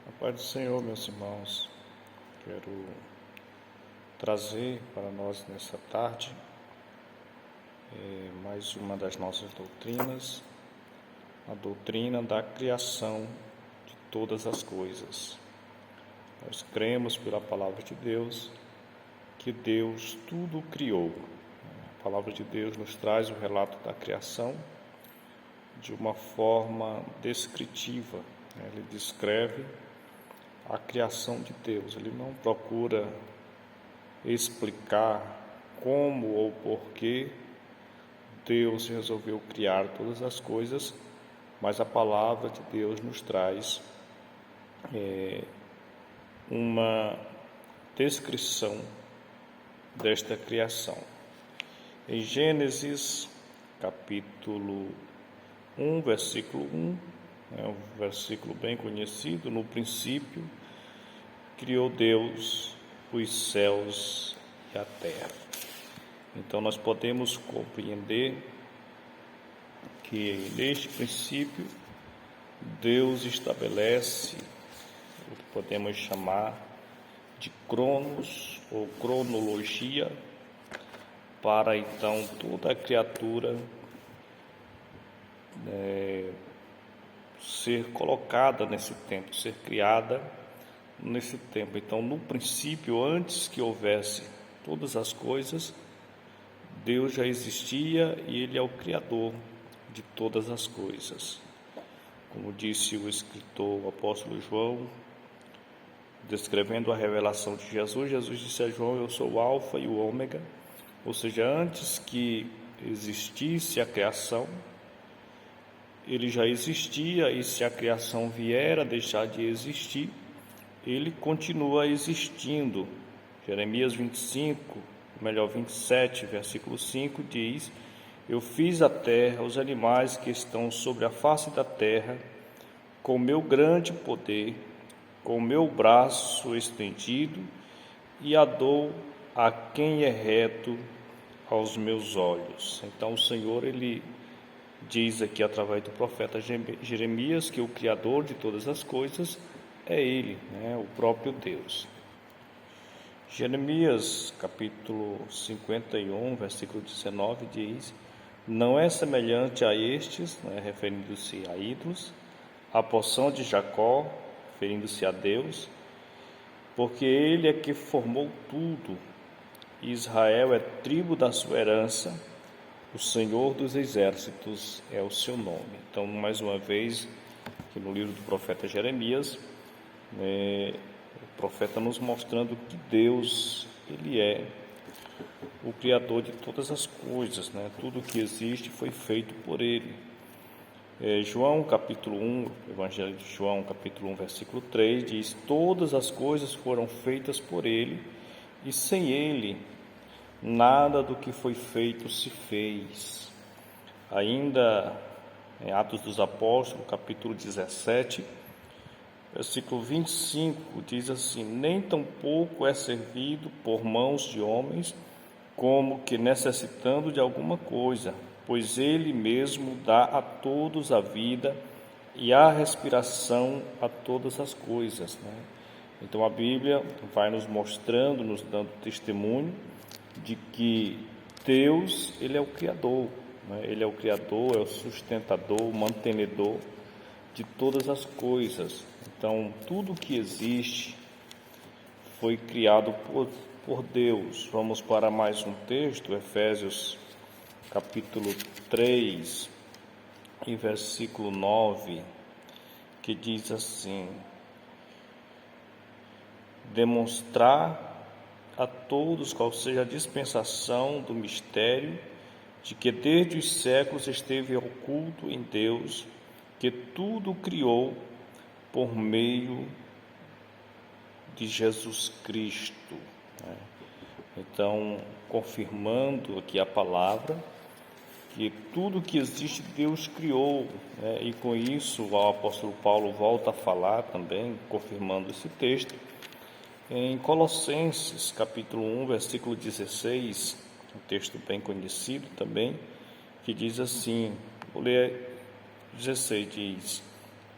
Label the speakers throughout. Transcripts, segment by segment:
Speaker 1: A paz do Senhor, meus irmãos, quero trazer para nós nessa tarde mais uma das nossas doutrinas, a doutrina da criação de todas as coisas. Nós cremos pela palavra de Deus que Deus tudo criou. A palavra de Deus nos traz o relato da criação de uma forma descritiva. Ele descreve a criação de Deus. Ele não procura explicar como ou porquê Deus resolveu criar todas as coisas, mas a palavra de Deus nos traz uma descrição desta criação. Em Gênesis, capítulo 1, versículo 1, é um versículo bem conhecido. No princípio, criou Deus os céus e a terra. Então, nós podemos compreender que, neste princípio, Deus estabelece o que podemos chamar de cronos ou cronologia para, então, toda a criatura ser colocada nesse tempo, ser criada nesse tempo. Então, no princípio, antes que houvesse todas as coisas, Deus já existia e Ele é o Criador de todas as coisas. Como disse o escritor, o apóstolo João, descrevendo a revelação de Jesus, Jesus disse a João: eu sou o Alfa e o Ômega, ou seja, antes que existisse a criação, Ele já existia, e se a criação vier a deixar de existir, Ele continua existindo. Jeremias 27, versículo 5 diz: eu fiz a terra, os animais que estão sobre a face da terra, com o meu grande poder, com o meu braço estendido, e a dou a quem é reto aos meus olhos. Então o Senhor, Ele diz aqui através do profeta Jeremias que o Criador de todas as coisas é Ele, o próprio Deus. Jeremias capítulo 51, versículo 19 diz: não é semelhante a estes, referindo-se a ídolos, a porção de Jacó, referindo-se a Deus, porque Ele é que formou tudo, e Israel é tribo da sua herança, o Senhor dos exércitos é o seu nome. Então, mais uma vez, aqui no livro do profeta Jeremias, o profeta nos mostrando que Deus, Ele é o Criador de todas as coisas, Tudo que existe foi feito por Ele. João capítulo 1, Evangelho de João capítulo 1, versículo 3 diz: todas as coisas foram feitas por Ele, e sem Ele nada do que foi feito se fez. Ainda em Atos dos Apóstolos, capítulo 17, versículo 25, diz assim: nem tampouco é servido por mãos de homens, como que necessitando de alguma coisa, pois Ele mesmo dá a todos a vida e a respiração a todas as coisas. Então a Bíblia vai nos mostrando, nos dando testemunho de que Deus, Ele é o Criador, Ele é o Criador, é o sustentador, o mantenedor de todas as coisas. Então, tudo que existe foi criado por Deus. Vamos para mais um texto, Efésios capítulo 3, e versículo 9, que diz assim: demonstrar a todos qual seja a dispensação do mistério de que desde os séculos esteve oculto em Deus, que tudo criou por meio de Jesus Cristo. Então, confirmando aqui a palavra, que tudo que existe Deus criou, e com isso o apóstolo Paulo volta a falar também, confirmando esse texto, em Colossenses capítulo 1, versículo 16, um texto bem conhecido também, que diz assim, vou ler 16, diz: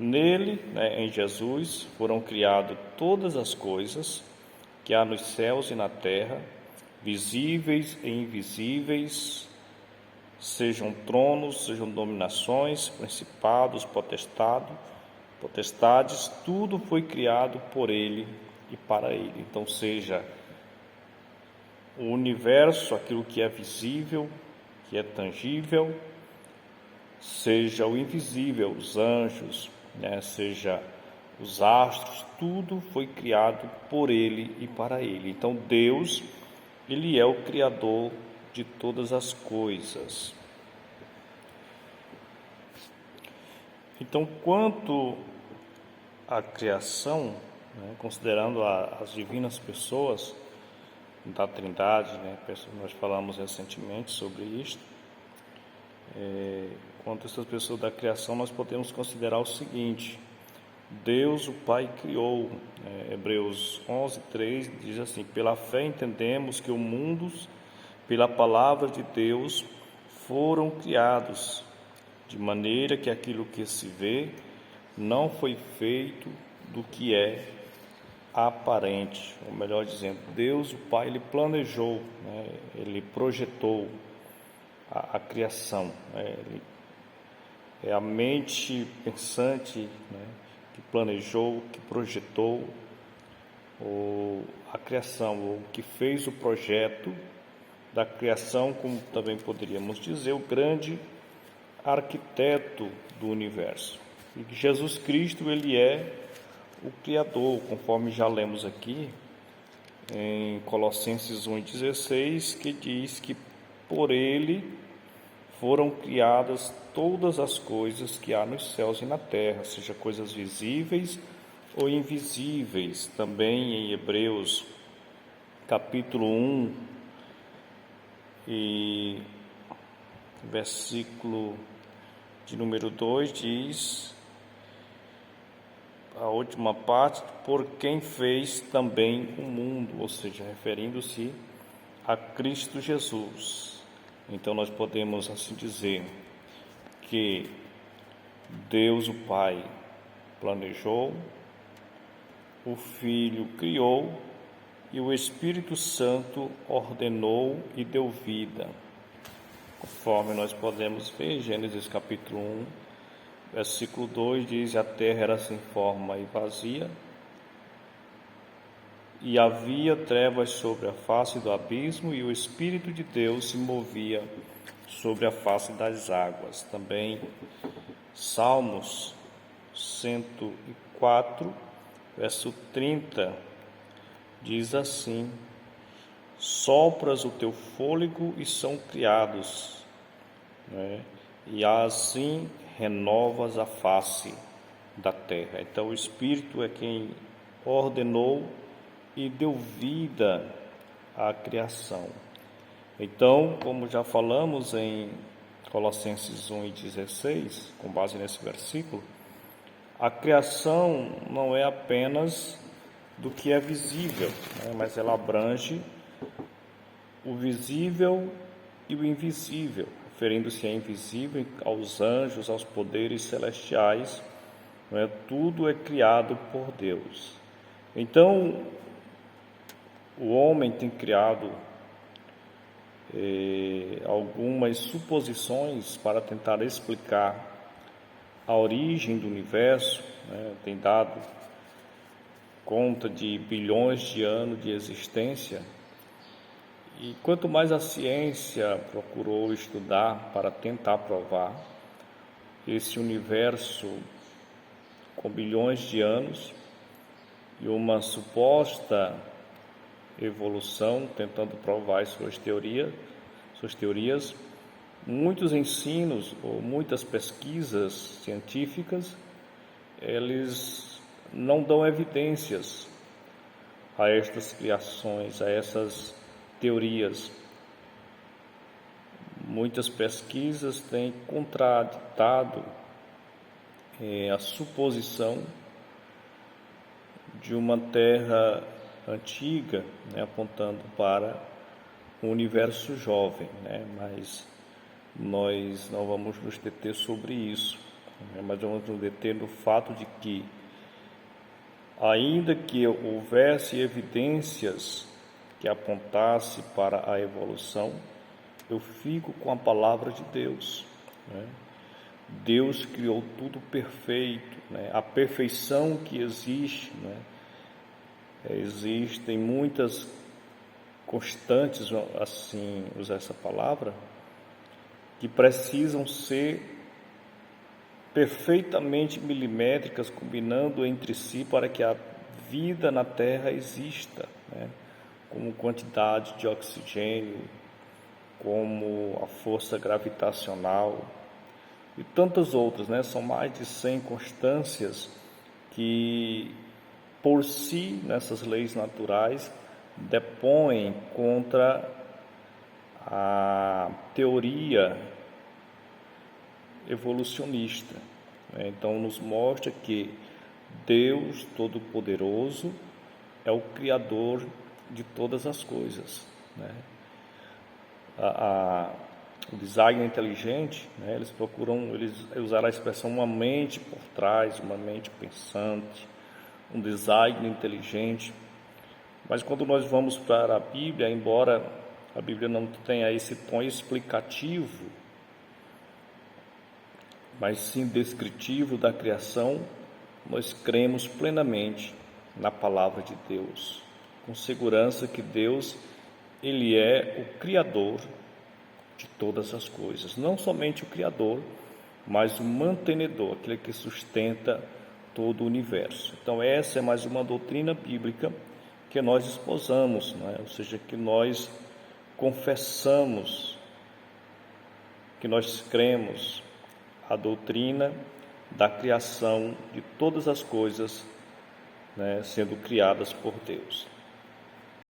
Speaker 1: Nele, né, em Jesus, foram criadas todas as coisas que há nos céus e na terra, visíveis e invisíveis, sejam tronos, sejam dominações, principados, potestades, tudo foi criado por Ele e para Ele. Então, seja o universo, aquilo que é visível, que é tangível, seja o invisível, os anjos, né, seja os astros, tudo foi criado por Ele e para Ele. Então, Deus, Ele é o Criador de todas as coisas. Então, quanto à criação, né, considerando as divinas pessoas da Trindade, né, nós falamos recentemente sobre isto, quanto a essas pessoas da criação, nós podemos considerar o seguinte: Deus, o Pai, criou. Hebreus 11:3 diz assim: pela fé entendemos que os mundos, pela palavra de Deus, foram criados, de maneira que aquilo que se vê não foi feito do que é aparente. Ou melhor dizendo, Deus, o Pai, Ele planejou, né? Ele projetou a criação. Ele é a mente pensante, né, que planejou, que projetou a criação, ou que fez o projeto da criação, como também poderíamos dizer, o grande arquiteto do universo. E que Jesus Cristo, Ele é o Criador, conforme já lemos aqui em Colossenses 1:16, que diz que por Ele foram criadas todas as coisas que há nos céus e na terra, seja coisas visíveis ou invisíveis. Também em Hebreus capítulo 1 e versículo de número 2 diz, a última parte, por quem fez também o mundo, ou seja, referindo-se a Cristo Jesus. Então nós podemos assim dizer que Deus o Pai planejou, o Filho criou e o Espírito Santo ordenou e deu vida. Conforme nós podemos ver em Gênesis capítulo 1, versículo 2 diz: a terra era sem forma e vazia, e havia trevas sobre a face do abismo, e o Espírito de Deus se movia sobre a face das águas. Também Salmos 104, verso 30, diz assim: sopras o teu fôlego e são criados, né? E assim renovas a face da terra. Então o Espírito é quem ordenou e deu vida à criação. Então, como já falamos em Colossenses 1:16, com base nesse versículo, a criação não é apenas do que é visível, né, mas ela abrange o visível e o invisível, referindo-se a invisível, aos anjos, aos poderes celestiais, né, tudo é criado por Deus. Então, o homem tem criado algumas suposições para tentar explicar a origem do universo, né? Tem dado conta de bilhões de anos de existência, e quanto mais a ciência procurou estudar para tentar provar esse universo com bilhões de anos e uma suposta evolução, tentando provar suas teorias, muitos ensinos ou muitas pesquisas científicas, eles não dão evidências a estas criações, a essas teorias. Muitas pesquisas têm contraditado a suposição de uma Terra antiga, né, apontando para um universo jovem, né, mas nós não vamos nos deter sobre isso. né? Mas vamos nos deter no fato de que, ainda que houvesse evidências que apontasse para a evolução, eu fico com a palavra de Deus, né? Deus criou tudo perfeito, né? A perfeição que existe, né? Existem muitas constantes, assim, usar essa palavra, que precisam ser perfeitamente milimétricas, combinando entre si para que a vida na Terra exista, né? Como quantidade de oxigênio, como a força gravitacional e tantas outras, né? São mais de 100 constâncias que, por si, nessas leis naturais, depõem contra a teoria evolucionista, né? Então, nos mostra que Deus Todo-Poderoso é o Criador de todas as coisas, né? O design inteligente, né? Eles usar a expressão uma mente por trás, uma mente pensante, um design inteligente. Mas quando nós vamos para a Bíblia, embora a Bíblia não tenha esse tom explicativo, mas sim descritivo da criação, nós cremos plenamente na palavra de Deus, com segurança que Deus, Ele é o Criador de todas as coisas, não somente o Criador, mas o mantenedor, aquele que sustenta todo o universo. Então essa é mais uma doutrina bíblica que nós esposamos, né? Ou seja, que nós confessamos, que nós cremos a doutrina da criação de todas as coisas, né, sendo criadas por Deus.